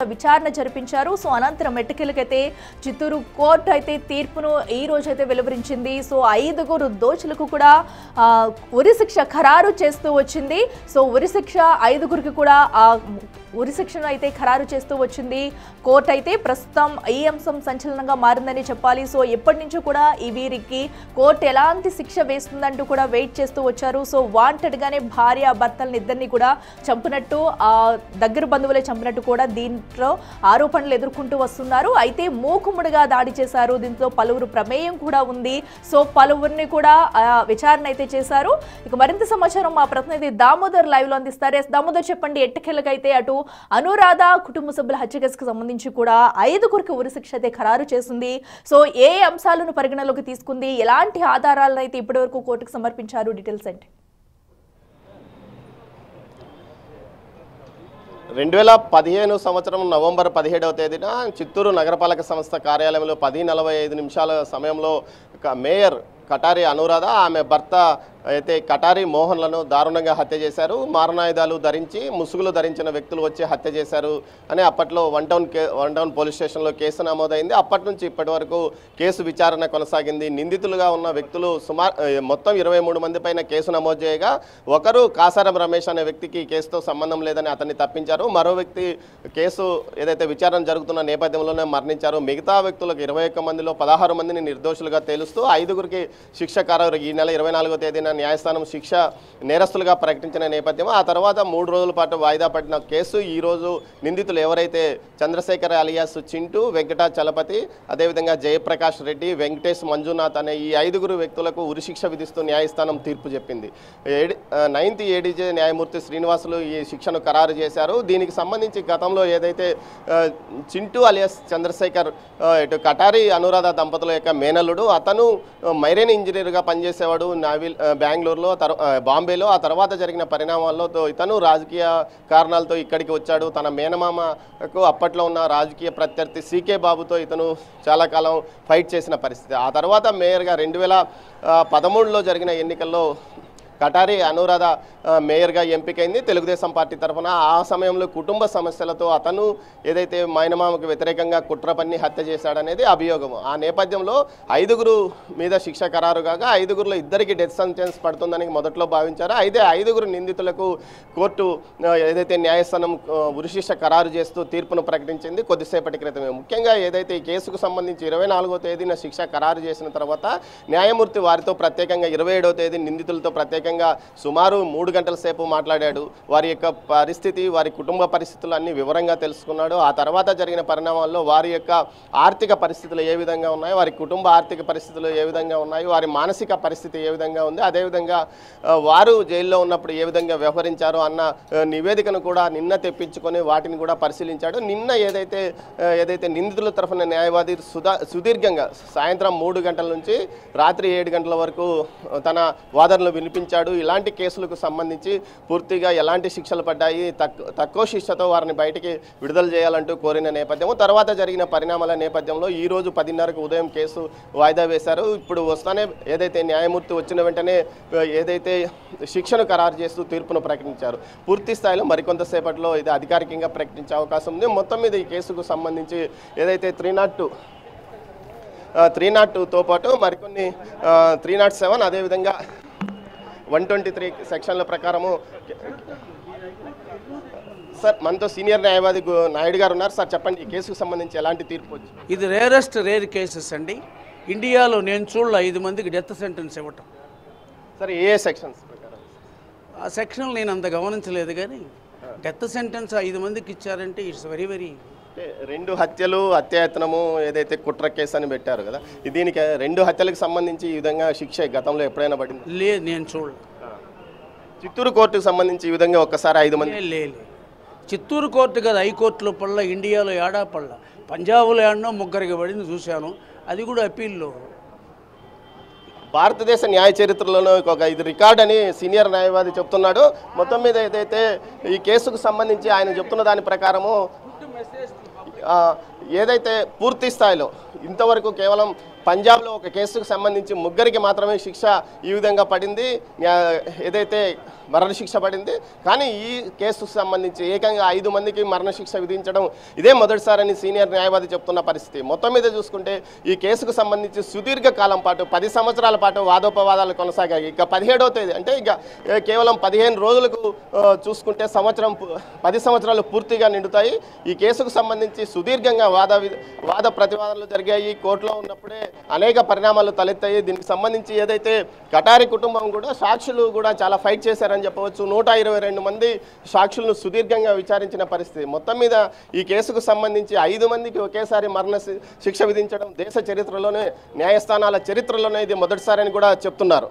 విచారణ జరిపించారు. సో అనంతరం ఎట్టకేలకైతే చిత్తూరు కోర్టు అయితే తీర్పును ఈ రోజు అయితే వెలువరించింది. సో 5 దోషులకు కూడా ఉరిశిక్ష ఖరారు చేస్తూ వచ్చింది. సో ఉరిశిక్ష 5కి కూడా ఉరిశిక్షను అయితే ఖరారు చేస్తూ వచ్చింది కోర్టు. అయితే ప్రస్తుతం ఈ అంశం సంచలనంగా మారిందని చెప్పాలి. సో ఎప్పటి నుంచో కూడా ఈ వీరికి కోర్టు ఎలాంటి శిక్ష వేస్తుందంటూ కూడా వెయిట్ చేస్తూ వచ్చారు. సో వాంటెడ్ గానే భార్య భర్తలను ఇద్దరిని కూడా చంపినట్టు దగ్గర బంధువులే చంపినట్టు కూడా దీంట్లో ఆరోపణలు ఎదుర్కొంటూ వస్తున్నారు. అయితే మూకుముడిగా దాడి చేశారు. దీంతో పలువురు ప్రమేయం కూడా ఉంది. సో పలువురిని కూడా విచారణ అయితే చేశారు. ఇక మరింత సమాచారం మా ప్రతినిధి దామోదర్ లైవ్ లో అందిస్తారు. దామోదర్, చెప్పండి. ఎట్టకేలకైతే అటు అనురాధ కుటుంబ సభ్యుల హత్య కేసుకు సంబంధించి కూడా 5 ఉరిశిక్ష అయితే ఖరారు చేసింది. సో ఏ అంశాలను పరిగణలోకి తీసుకుంది, ఎలాంటి ఆధారాలను అయితే ఇప్పటివరకు కోర్టుకు సమర్పించారు, డీటెయిల్స్ ఏంటి? 2015 సంవత్సరం నవంబర్ 17వ తేదీన చిత్తూరు నగరపాలక సంస్థ కార్యాలయంలో 10:45 సమయంలో మేయర్ కటారి అనురాధ, ఆమె భర్త అయితే కటారి మోహన్లను దారుణంగా హత్య చేశారు. మారణాయుధాలు ధరించి, ముసుగులు ధరించిన వ్యక్తులు వచ్చి హత్య చేశారు అని అప్పట్లో వన్ టౌన్ పోలీస్ స్టేషన్లో కేసు నమోదైంది. అప్పటి నుంచి ఇప్పటి వరకు కేసు విచారణ కొనసాగింది. నిందితులుగా ఉన్న వ్యక్తులు మొత్తం 23 మంది పైన కేసు నమోదు చేయగా, ఒకరు కాసారం రమేష్ అనే వ్యక్తికి కేసుతో సంబంధం లేదని అతన్ని తప్పించారు. మరో వ్యక్తి కేసు ఏదైతే విచారణ జరుగుతున్న నేపథ్యంలోనే మరణించారు. మిగతా వ్యక్తులకు 21 మందిలో 16 మందిని నిర్దోషులుగా తేలుస్తూ 5 శిక్ష ఖరారు ఈ నెల 24వ తేదీన న్యాయస్థానం శిక్ష నేరస్తులుగా ప్రకటించిన నేపథ్యం. ఆ తర్వాత 3 రోజుల పాటు వాయిదా పడిన కేసు ఈరోజు నిందితులు ఎవరైతే చంద్రశేఖర్ అలియాస్ చింటూ, వెంకట చలపతి, అదేవిధంగా జయప్రకాష్ రెడ్డి, వెంకటేష్ మంజునాథ్ అనే ఈ 5 వ్యక్తులకు ఉరిశిక్ష విధిస్తూ న్యాయస్థానం తీర్పు చెప్పింది. 9th ఏడీజే న్యాయమూర్తి శ్రీనివాసులు ఈ శిక్షను ఖరారు చేశారు. దీనికి సంబంధించి గతంలో ఏదైతే చింటూ అలియాస్ చంద్రశేఖర్ ఇటు కటారి అనురాధ దంపతుల యొక్క మేనల్లుడు, అతను మైరేన్ ఇంజనీర్గా పనిచేసేవాడు బెంగళూరులో, బాంబేలో. ఆ తర్వాత జరిగిన పరిణామాల్లో ఇతను రాజకీయ కారణాలతో ఇక్కడికి వచ్చాడు. తన మేనమామకు అప్పట్లో ఉన్న రాజకీయ ప్రత్యర్థి సీకే బాబుతో ఇతను చాలా కాలం ఫైట్ చేసిన పరిస్థితి. ఆ తర్వాత మేయర్గా 2013లో జరిగిన ఎన్నికల్లో కటారి అనురాధ మేయర్గా ఎంపికైంది తెలుగుదేశం పార్టీ తరఫున. ఆ సమయంలో కుటుంబ సమస్యలతో అతను ఏదైతే మైనమామకు వ్యతిరేకంగా కుట్ర పన్ని హత్య చేశాడనేది అభియోగం. ఆ నేపథ్యంలో 5 మీద శిక్ష ఖరారు కాగా 5లో 2కి డెత్ సెంటెన్స్ పడుతుందని మొదట్లో భావించారు. అయితే 5 నిందితులకు కోర్టు ఏదైతే న్యాయస్థానం ఉరిశిక్ష ఖరారు చేస్తూ తీర్పును ప్రకటించింది కొద్దిసేపటి క్రితమే. ముఖ్యంగా ఏదైతే ఈ కేసుకు సంబంధించి 24వ తేదీన శిక్ష ఖరారు చేసిన తర్వాత న్యాయమూర్తి వారితో ప్రత్యేకంగా 27వ తేదీ నిందితులతో ప్రత్యేకంగా సుమారు 3 గంటల సేపు మాట్లాడాడు. వారి యొక్క పరిస్థితి, వారి కుటుంబ పరిస్థితులు అన్ని వివరంగా తెలుసుకున్నాడు. ఆ తర్వాత జరిగిన పరిణామాల్లో వారి యొక్క ఆర్థిక పరిస్థితులు ఏ విధంగా ఉన్నాయి, వారి కుటుంబ ఆర్థిక పరిస్థితులు ఏ విధంగా ఉన్నాయి, వారి మానసిక పరిస్థితి ఏ విధంగా ఉంది, అదేవిధంగా వారు జైల్లో ఉన్నప్పుడు ఏ విధంగా వ్యవహరించారు అన్న నివేదికను కూడా నిన్న తెప్పించుకొని వాటిని కూడా పరిశీలించాడు. నిన్న ఏదైతే నిందితుల తరఫున న్యాయవాది సుదీర్ఘంగా సాయంత్రం 3 గంటల నుంచి రాత్రి 7 గంటల వరకు తన వాదనలు వినిపించాడు. ఇలాంటి కేసులకు సంబంధించి పూర్తిగా ఎలాంటి శిక్షలు పడ్డాయి, తక్కువ శిక్షతో వారిని బయటికి విడుదల చేయాలంటూ కోరిన నేపథ్యం. తర్వాత జరిగిన పరిణామాల నేపథ్యంలో ఈ రోజు 10:30కు ఉదయం కేసు వాయిదా వేశారు. ఇప్పుడు వస్తానే ఏదైతే న్యాయమూర్తి వచ్చిన వెంటనే ఏదైతే శిక్షను ఖరారు చేస్తూ తీర్పును ప్రకటించారు. పూర్తి స్థాయిలో మరికొంతసేపట్లో ఇది అధికారికంగా ప్రకటించే అవకాశం ఉంది. మొత్తం మీద ఈ కేసుకు సంబంధించి ఏదైతే 302తో పాటు మరికొన్ని 307 అదేవిధంగా 123 సెక్షన్ల ప్రకారము. సార్, మనతో సీనియర్ న్యాయవాది నాయుడు గారు ఉన్నారు. సార్, చెప్పండి, ఈ కేసుకు సంబంధించి ఎలాంటి తీర్పు వచ్చింది? ఇది రేర్ కేసెస్ అండి. ఇండియాలో నేను చూడలే 5 మందికి డెత్ సెంటెన్స్ ఇవ్వటం. సార్, ఏ సెక్షన్స్ ప్రకారం? ఆ సెక్షన్ నేను అంత గమనించలేదు, కానీ డెత్ సెంటెన్స్ 5 మందికి ఇచ్చారంటే ఇట్స్ వెరీ 2 హత్యలు, హత్యాయత్నము ఏదైతే కుట్ర కేసు అని పెట్టారు కదా, దీనికి 2 హత్యలకు సంబంధించి ఈ విధంగా శిక్ష గతంలో ఎప్పుడైనా పడింది? లేదు, నేను చూడలే. చిత్తూరు కోర్టుకు సంబంధించి ఈ విధంగా ఒక్కసారి 5 మంది లేదు. చిత్తూరు కోర్టు కదా, హైకోర్టులో పళ్ళ, ఇండియాలో ఏడా పళ్ళ. పంజాబ్లో ఏడనో 3కి పడింది చూశాను, అది కూడా అప్పీల్లో. భారతదేశ న్యాయ చరిత్రలోనూ ఇది రికార్డ్ అని సీనియర్ న్యాయవాది చెప్తున్నాడు. మొత్తం మీద ఏదైతే ఈ కేసుకు సంబంధించి ఆయన చెప్తున్న దాని ప్రకారము ఏదైతే పూర్తి స్థాయిలో ఇంతవరకు కేవలం పంజాబ్లో ఒక కేసుకు సంబంధించి ముగ్గురికి మాత్రమే శిక్ష ఈ విధంగా పడింది, ఏదైతే మరణశిక్ష పడింది. కానీ ఈ కేసుకు సంబంధించి ఏకంగా 5 మందికి మరణశిక్ష విధించడం ఇదే మొదటిసారని సీనియర్ న్యాయవాది చెప్తున్న పరిస్థితి. మొత్తం మీద చూసుకుంటే ఈ కేసుకు సంబంధించి సుదీర్ఘ కాలం పాటు 10 సంవత్సరాల పాటు వాదోపవాదాలు కొనసాగాయి. ఇక 17వ తేదీ అంటే ఇక కేవలం 15 రోజులకు చూసుకుంటే 10 సంవత్సరాలు పూర్తిగా నిండుతాయి. ఈ కేసుకు సంబంధించి సుదీర్ఘంగా వాద ప్రతివాదనలు జరిగాయి. కోర్టులో ఉన్నప్పుడే అనేక పరిణామాలు తలెత్తాయి. దీనికి సంబంధించి ఏదైతే కటారి కుటుంబం కూడా సాక్షులు కూడా చాలా ఫైట్ చేశారని చెప్పవచ్చు. 122 మంది సాక్షులను సుదీర్ఘంగా విచారించిన పరిస్థితి. మొత్తం మీద ఈ కేసుకు సంబంధించి 5 మందికి ఒకేసారి మరణ శిక్ష విధించడం దేశ చరిత్రలోనే, న్యాయస్థానాల చరిత్రలోనే ఇది మొదటిసారి అని కూడా చెప్తున్నారు.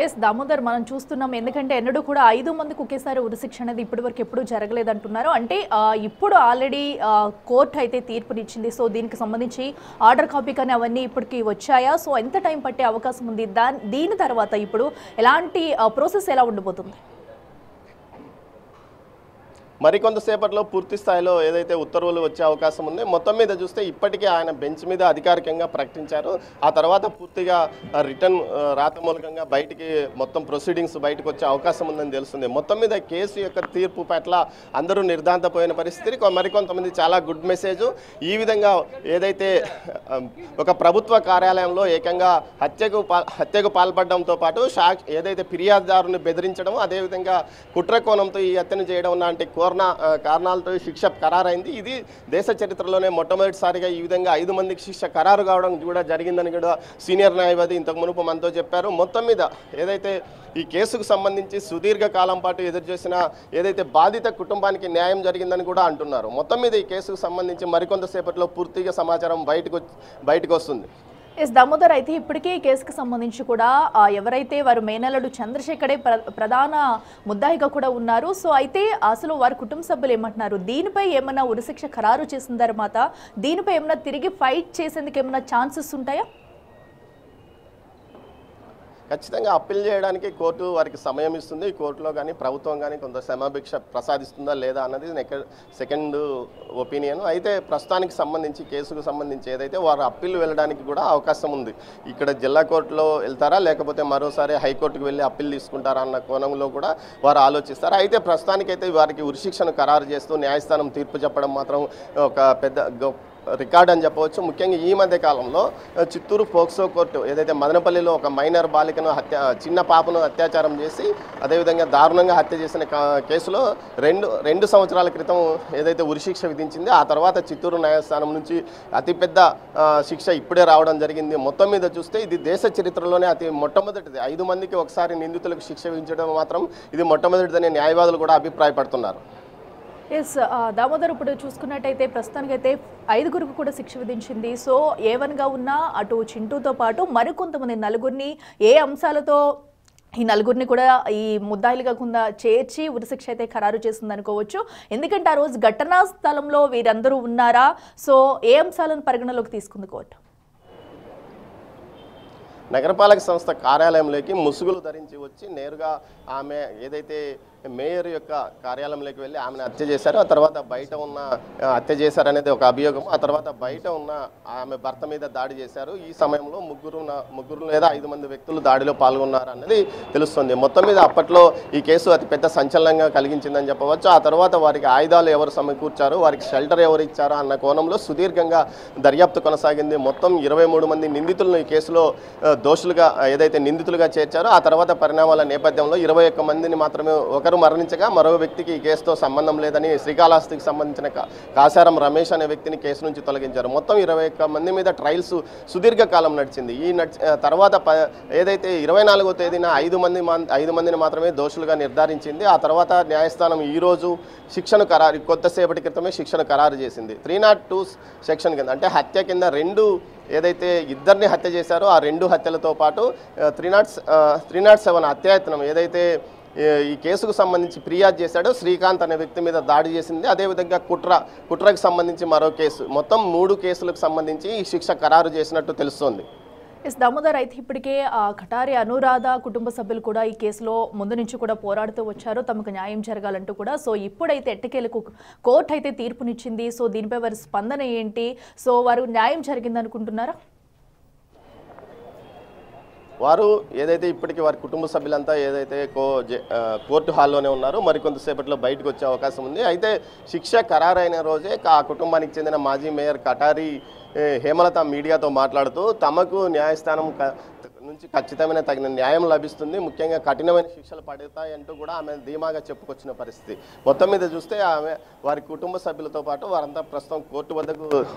ఎస్ దామోదర్, మనం చూస్తున్నాం. ఎందుకంటే ఎన్నడూ కూడా 5 మందికి ఒకేసారి ఉరిశిక్ష అనేది ఇప్పటివరకు ఎప్పుడూ జరగలేదంటున్నారు. అంటే ఇప్పుడు ఆల్రెడీ కోర్టు అయితే తీర్పునిచ్చింది. సో దీనికి సంబంధించి ఆర్డర్ కాపీ కానీ అవన్నీ ఇప్పటికి వచ్చాయా? సో ఎంత టైం పట్టే అవకాశం ఉంది? దీని తర్వాత ఇప్పుడు ఎలాంటి ప్రాసెస్ ఎలా ఉండబోతుంది? మరికొంతసేపట్లో పూర్తి స్థాయిలో ఏదైతే ఉత్తర్వులు వచ్చే అవకాశం ఉంది. మొత్తం మీద చూస్తే ఇప్పటికే ఆయన బెంచ్ మీద అధికారికంగా ప్రకటించారు. ఆ తర్వాత పూర్తిగా రిటర్న్ రాతమూలకంగా బయటికి మొత్తం ప్రొసీడింగ్స్ బయటకు వచ్చే అవకాశం ఉందని తెలుస్తుంది. మొత్తం మీద కేసు యొక్క తీర్పు పట్ల అందరూ నిర్ధాంతపోయిన పరిస్థితి. మరికొంతమంది చాలా గుడ్ మెసేజ్. ఈ విధంగా ఏదైతే ఒక ప్రభుత్వ కార్యాలయంలో ఏకంగా హత్యకు పాల్పడడంతో పాటు ఏదైతే ఫిర్యాదుదారుని బెదిరించడం, అదేవిధంగా కుట్ర కోణంతో ఈ హత్యను చేయడం లాంటి కారణాలతో శిక్ష ఖరారైంది. ఇది దేశ చరిత్రలోనే మొట్టమొదటిసారిగా ఈ విధంగా 5 మందికి శిక్ష ఖరారు కావడం కూడా జరిగిందని కూడా సీనియర్ న్యాయవాది ఇంతకు మునుపు మనతో చెప్పారు. మొత్తం మీద ఏదైతే ఈ కేసుకు సంబంధించి సుదీర్ఘ కాలం పాటు ఎదురుచూసిన ఏదైతే బాధిత కుటుంబానికి న్యాయం జరిగిందని కూడా అంటున్నారు. మొత్తం మీద ఈ కేసుకు సంబంధించి మరికొంతసేపట్లో పూర్తిగా సమాచారం బయటకు వస్తుంది. ఎస్ దామోదర్, అయితే ఇప్పటికే ఈ కేసుకు సంబంధించి కూడా ఎవరైతే వారు మేనల్లుడు చంద్రశేఖరే ప్రధాన ముద్దాయిగా కూడా ఉన్నారు. సో అయితే అసలు వారి కుటుంబ సభ్యులు ఏమంటున్నారు? దీనిపై ఏమైనా ఉరిశిక్ష ఖరారు చేసిన తర్వాత దీనిపై ఏమైనా తిరిగి ఫైట్ చేసేందుకు ఏమైనా ఛాన్సెస్ ఉంటాయా? ఖచ్చితంగా అప్పీల్ చేయడానికి కోర్టు వారికి సమయం ఇస్తుంది. కోర్టులో కానీ ప్రభుత్వం కానీ కొంత క్షమాభిక్ష ప్రసాదిస్తుందా లేదా అన్నది సెకండ్ ఒపీనియన్. అయితే ప్రస్తుతానికి సంబంధించి కేసుకు సంబంధించి ఏదైతే వారు అప్పీల్ వెళ్ళడానికి కూడా అవకాశం ఉంది. ఇక్కడ జిల్లా కోర్టులో వెళ్తారా లేకపోతే మరోసారి హైకోర్టుకు వెళ్ళి అప్పీల్ తీసుకుంటారా అన్న కోణంలో కూడా వారు ఆలోచిస్తారు. అయితే ప్రస్తుతానికైతే వారికి ఉరిశిక్షను ఖరారు చేస్తూ న్యాయస్థానం తీర్పు చెప్పడం మాత్రం ఒక పెద్ద రికార్డ్ అని చెప్పవచ్చు. ముఖ్యంగా ఈ మధ్య కాలంలో చిత్తూరు పోక్సో కోర్టు ఏదైతే మదనపల్లిలో ఒక మైనర్ బాలికను చిన్న పాపను అత్యాచారం చేసి అదేవిధంగా దారుణంగా హత్య చేసిన కేసులో రెండు సంవత్సరాల క్రితం ఏదైతే ఉరిశిక్ష విధించింది. ఆ తర్వాత చిత్తూరు న్యాయస్థానం నుంచి అతిపెద్ద శిక్ష ఇప్పుడే రావడం జరిగింది. మొత్తం మీద చూస్తే ఇది దేశ చరిత్రలోనే మొట్టమొదటిది. 5 మందికి ఒకసారి నిందితులకు శిక్ష విధించడం మాత్రం ఇది మొట్టమొదటిదని న్యాయవాదులు కూడా అభిప్రాయపడుతున్నారు. ఎస్ దామోదర్, ఇప్పుడు చూసుకున్నట్టయితే ప్రస్తుతానికైతే 5గురికి కూడా శిక్ష విధించింది. సో A1గా ఉన్న అటు చింటూతో పాటు మరికొంతమంది 4గురిని ఏ అంశాలతో ఈ 4గురిని కూడా ఈ ముద్దాయిలుగా కింద చేర్చి ఉరిశిక్ష అయితే ఖరారు చేస్తుంది అనుకోవచ్చు. ఎందుకంటే ఆ రోజు ఘటనా స్థలంలో వీరందరూ ఉన్నారా? సో ఏ అంశాలను పరిగణలోకి తీసుకుంది కోర్టు? నగరపాలక సంస్థ కార్యాలయంలోకి ముసుగులు ధరించి వచ్చి నేరుగా ఆమె ఏదైతే మేయర్ యొక్క కార్యాలయంలోకి వెళ్ళి ఆమెను హత్య చేశారు. ఆ తర్వాత బయట ఉన్న హత్య చేశారనేది ఒక అభియోగం. ఆ తర్వాత బయట ఉన్న ఆమె భర్త మీద దాడి చేశారు. ఈ సమయంలో ముగ్గురు లేదా 5 మంది వ్యక్తులు దాడిలో పాల్గొన్నారు అన్నది తెలుస్తుంది. మొత్తం మీద అప్పట్లో ఈ కేసు అతిపెద్ద సంచలనంగా కలిగించిందని చెప్పవచ్చు. ఆ తర్వాత వారికి ఆయుధాలు ఎవరు సమకూర్చారు, వారికి షెల్టర్ ఎవరు ఇచ్చారు అన్న కోణంలో సుదీర్ఘంగా దర్యాప్తు కొనసాగింది. మొత్తం 23 మంది నిందితులను ఈ కేసులో దోషులుగా ఏదైతే నిందితులుగా చేర్చారో ఆ తర్వాత పరిణామాల నేపథ్యంలో 21 మందిని మాత్రమే ఒకరు మరణించగా మరో వ్యక్తికి ఈ కేసుతో సంబంధం లేదని శ్రీకాళహస్తికి సంబంధించిన కాసారం రమేష్ అనే వ్యక్తిని కేసు నుంచి తొలగించారు. మొత్తం 21 మంది మీద ట్రయల్స్ సుదీర్ఘకాలం నడిచింది. తర్వాత ఏదైతే 24వ తేదీన 5 మందిని మాత్రమే దోషులుగా నిర్ధారించింది. ఆ తర్వాత న్యాయస్థానం ఈరోజు శిక్షను కొద్దిసేపటి క్రితమే శిక్షను ఖరారు చేసింది. 302 సెక్షన్ కింద అంటే హత్య కింద ఏదైతే ఇద్దరిని హత్య చేశారో ఆ 2 హత్యలతో పాటు 307 హత్యాయత్నం ఏదైతే ఈ కేసుకు సంబంధించి ఫిర్యాదు చేశాడో శ్రీకాంత్ అనే వ్యక్తి మీద దాడి చేసింది. అదేవిధంగా కుట్రకు సంబంధించి మరో కేసు, మొత్తం 3 కేసులకు సంబంధించి ఈ శిక్ష ఖరారు చేసినట్టు తెలుస్తోంది. ఎస్ దామోదర్, అయితే ఇప్పటికే కటారి అనురాధ కుటుంబ సభ్యులు కూడా ఈ కేసులో ముందు నుంచి కూడా పోరాడుతూ వచ్చారు తమకు న్యాయం జరగాలంటూ కూడా. సో ఇప్పుడైతే ఎట్టకేలకు కోర్టు అయితే తీర్పునిచ్చింది. సో దీనిపై వారి స్పందన ఏంటి? సో వారు న్యాయం జరిగిందనుకుంటున్నారా? వారు ఏదైతే ఇప్పటికీ వారి కుటుంబ సభ్యులంతా ఏదైతే కోర్టు హాల్లోనే ఉన్నారో మరికొంతసేపట్లో బయటకు వచ్చే అవకాశం ఉంది. అయితే శిక్ష ఖరారైన రోజే ఆ కుటుంబానికి చెందిన మాజీ మేయర్ కటారి హేమలత మీడియాతో మాట్లాడుతూ తమకు న్యాయస్థానం నుంచి ఖచ్చితమైన తగిన న్యాయం లభిస్తుంది, ముఖ్యంగా కఠినమైన శిక్షలు పడతాయంటూ కూడా ఆమె ధీమాగా చెప్పుకొచ్చిన పరిస్థితి. మొత్తం మీద చూస్తే ఆమె వారి కుటుంబ సభ్యులతో పాటు వారంతా ప్రస్తుతం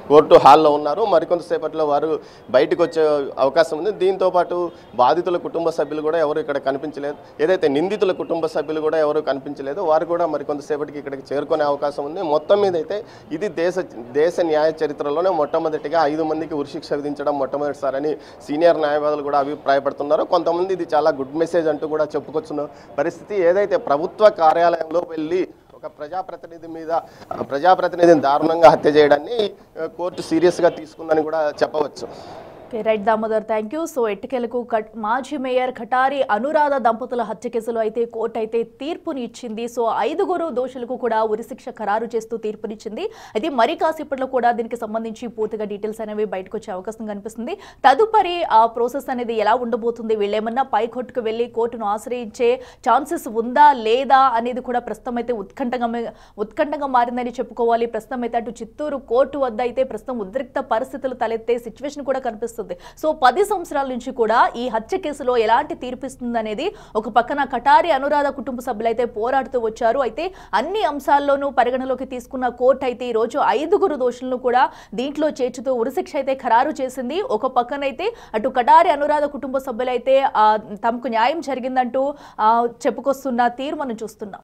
కోర్టు హాల్లో ఉన్నారు. మరికొంతసేపట్లో వారు బయటకు వచ్చే అవకాశం ఉంది. దీంతో పాటు బాధితుల కుటుంబ సభ్యులు కూడా ఎవరు ఇక్కడ కనిపించలేదు, ఏదైతే నిందితుల కుటుంబ సభ్యులు కూడా ఎవరు కనిపించలేదు, వారు కూడా మరికొంతసేపటికి ఇక్కడికి చేరుకునే అవకాశం ఉంది. మొత్తం మీద అయితే ఇది దేశ న్యాయ చరిత్రలోనే మొట్టమొదటిగా 5 మందికి ఉరిశిక్ష విధించడం మొట్టమొదటిసారని సీనియర్ న్యాయవాదులు కూడా అభిప్రాయపడుతున్నారు. కొంతమంది ఇది చాలా గుడ్ మెసేజ్ అంటూ కూడా చెప్పుకొచ్చిన పరిస్థితి. ఏదైతే ప్రభుత్వ కార్యాలయంలో వెళ్ళి ఒక ప్రజాప్రతినిధిని దారుణంగా హత్య చేయడాన్ని కోర్టు సీరియస్గా తీసుకుందని కూడా చెప్పవచ్చు. Right Damodar, thank you. So ఎట్టకేలకు మాజీ మేయర్ కటారి అనురాధ దంపతుల హత్య కేసులో అయితే కోర్టు అయితే తీర్పుని ఇచ్చింది. సో 5 దోషులకు కూడా ఉరిశిక్ష ఖరారు చేస్తూ తీర్పునిచ్చింది. అయితే మరి కాసేపట్లో కూడా దీనికి సంబంధించి పూర్తిగా డీటెయిల్స్ అనేవి బయటకు వచ్చే అవకాశం కనిపిస్తుంది. తదుపరి ఆ ప్రాసెస్ అనేది ఎలా ఉండబోతుంది, వీళ్ళేమన్నా పై కోర్టుకు వెళ్ళి కోర్టును ఆశ్రయించే ఛాన్సెస్ ఉందా లేదా అనేది కూడా ప్రస్తుతం అయితే ఉత్కంఠంగా మారిందని చెప్పుకోవాలి. ప్రస్తుతం అయితే అటు చిత్తూరు కోర్టు వద్ద అయితే ప్రస్తుతం ఉద్రిక్త పరిస్థితులు తలెత్తే సిచ్యువేషన్ కూడా కనిపిస్తుంది. సో 10 సంవత్సరాల నుంచి కూడా ఈ హత్య కేసులో ఎలాంటి తీర్పిస్తుంది అనేది ఒక పక్కన కటారి అనురాధ కుటుంబ సభ్యులైతే పోరాడుతూ వచ్చారు. అయితే అన్ని అంశాల్లోనూ పరిగణలోకి తీసుకున్న కోర్టు అయితే ఈ రోజు 5 దోషులను కూడా దీంట్లో చేర్చుతూ ఉరిశిక్ష అయితే ఖరారు చేసింది. ఒక పక్కనైతే అటు కటారి అనురాధ కుటుంబ సభ్యులైతే తమకు న్యాయం జరిగిందంటూ చెప్పుకొస్తున్న తీరు మనం చూస్తున్నాం.